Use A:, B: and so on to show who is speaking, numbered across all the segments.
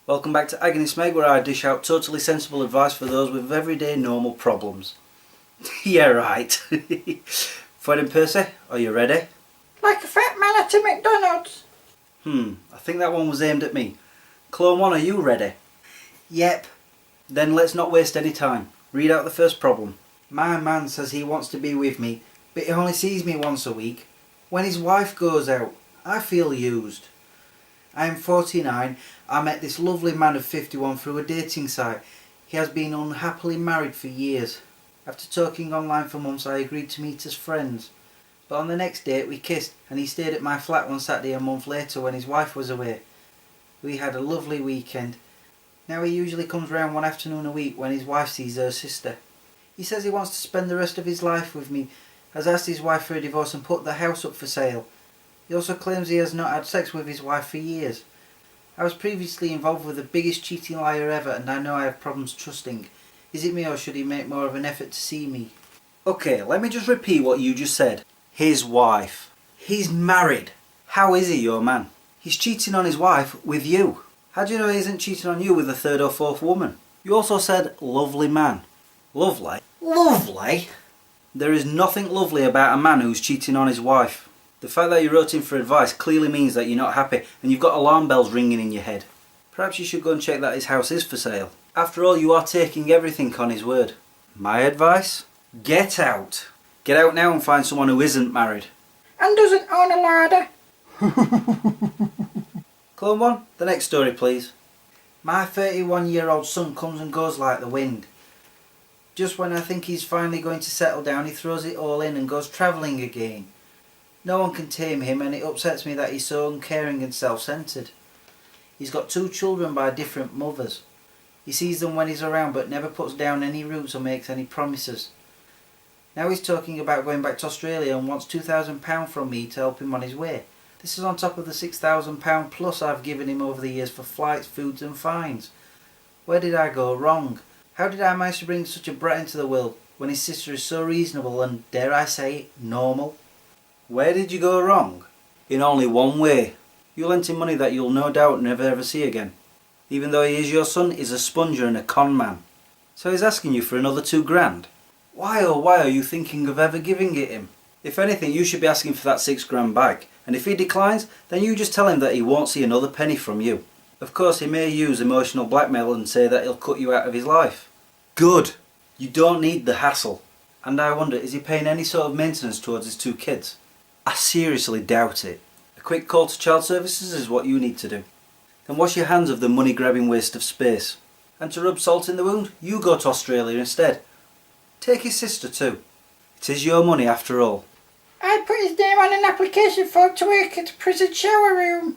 A: Welcome back to Agony Smeg, where I dish out totally sensible advice for those with everyday normal problems. Yeah, right. Fred and Percy, are you ready?
B: Like a fat man at a McDonald's.
A: I think that one was aimed at me. Clone 1, are you ready? Yep. Then let's not waste any time. Read out the first problem. My man says he wants to be with me, but he only sees me once a week. When his wife goes out, I feel used. I am 49. I met this lovely man of 51 through a dating site. He has been unhappily married for years. After talking online for months, I agreed to meet as friends. But on the next date we kissed, and he stayed at my flat one Saturday a month later when his wife was away. We had a lovely weekend. Now he usually comes round one afternoon a week when his wife sees her sister. He says he wants to spend the rest of his life with me, has asked his wife for a divorce and put the house up for sale. He also claims he has not had sex with his wife for years. I was previously involved with the biggest cheating liar ever, and I know I have problems trusting. Is it me, or should he make more of an effort to see me? Okay, let me just repeat what you just said. His wife. He's married. How is he your man? He's cheating on his wife with you. How do you know he isn't cheating on you with a third or fourth woman? You also said lovely man. Lovely? Lovely? There is nothing lovely about a man who's cheating on his wife. The fact that you wrote in for advice clearly means that you're not happy and you've got alarm bells ringing in your head. Perhaps you should go and check that his house is for sale. After all, you are taking everything on his word. My advice? Get out. Get out now and find someone who isn't married.
B: And doesn't own a larder.
A: Clone 1, the next story please. My 31-year-old son comes and goes like the wind. Just when I think he's finally going to settle down, he throws it all in and goes travelling again. No one can tame him, and it upsets me that he's so uncaring and self-centred. He's got 2 children by different mothers. He sees them when he's around but never puts down any roots or makes any promises. Now he's talking about going back to Australia and wants £2,000 from me to help him on his way. This is on top of the £6,000 plus I've given him over the years for flights, foods and fines. Where did I go wrong? How did I manage to bring such a brat into the world when his sister is so reasonable and, dare I say it, normal? Where did you go wrong? In only one way. You lent him money that you'll no doubt never ever see again. Even though he is your son, he's a sponger and a con man. So he's asking you for another £2,000. Why oh why are you thinking of ever giving it him? If anything, you should be asking for that £6,000 back. And if he declines, then you just tell him that he won't see another penny from you. Of course, he may use emotional blackmail and say that he'll cut you out of his life. Good! You don't need the hassle. And I wonder, is he paying any sort of maintenance towards his 2 kids? I seriously doubt it. A quick call to child services is what you need to do. Then wash your hands of the money-grabbing waste of space. And to rub salt in the wound, you go to Australia instead. Take his sister too. It is your money after all.
B: I'd put his name on an application form to work at a prison shower room.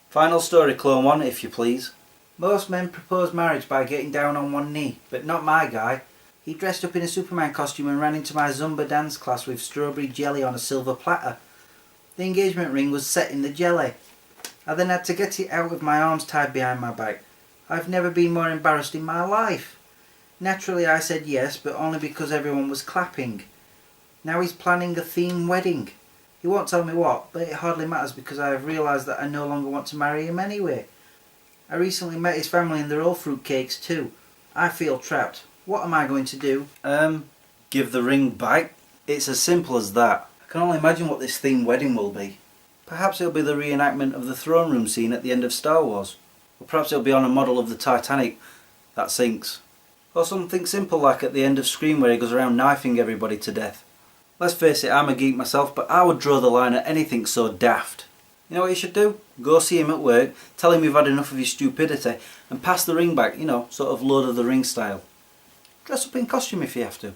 A: Final story, Clone 1, if you please. Most men propose marriage by getting down on one knee, but not my guy. He dressed up in a Superman costume and ran into my Zumba dance class with strawberry jelly on a silver platter. The engagement ring was set in the jelly. I then had to get it out with my arms tied behind my back. I've never been more embarrassed in my life. Naturally I said yes, but only because everyone was clapping. Now he's planning a theme wedding. He won't tell me what, but it hardly matters because I have realised that I no longer want to marry him anyway. I recently met his family and they're all fruitcakes too. I feel trapped. What am I going to do? Give the ring back? It's as simple as that. I can only imagine what this theme wedding will be. Perhaps it'll be the reenactment of the throne room scene at the end of Star Wars. Or perhaps it'll be on a model of the Titanic that sinks. Or something simple like at the end of Scream where he goes around knifing everybody to death. Let's face it, I'm a geek myself, but I would draw the line at anything so daft. You know what you should do? Go see him at work, tell him you've had enough of his stupidity, and pass the ring back, you know, sort of Lord of the Rings style. Dress up in costume if you have to.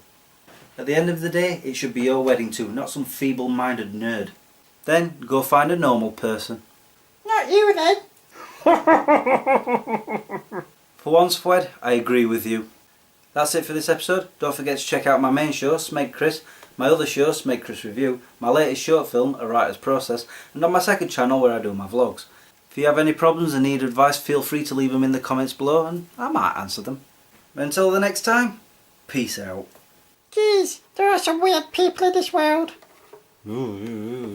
A: At the end of the day, it should be your wedding too, not some feeble-minded nerd. Then, go find a normal person.
B: Not you then.
A: For once, Fred, I agree with you. That's it for this episode. Don't forget to check out my main show, Smegchris, my other show, Smegchris Review, my latest short film, A Writer's Process, and on my second channel where I do my vlogs. If you have any problems and need advice, feel free to leave them in the comments below and I might answer them. Until the next time, peace out.
B: Jeez, there are some weird people in this world.
A: Ooh.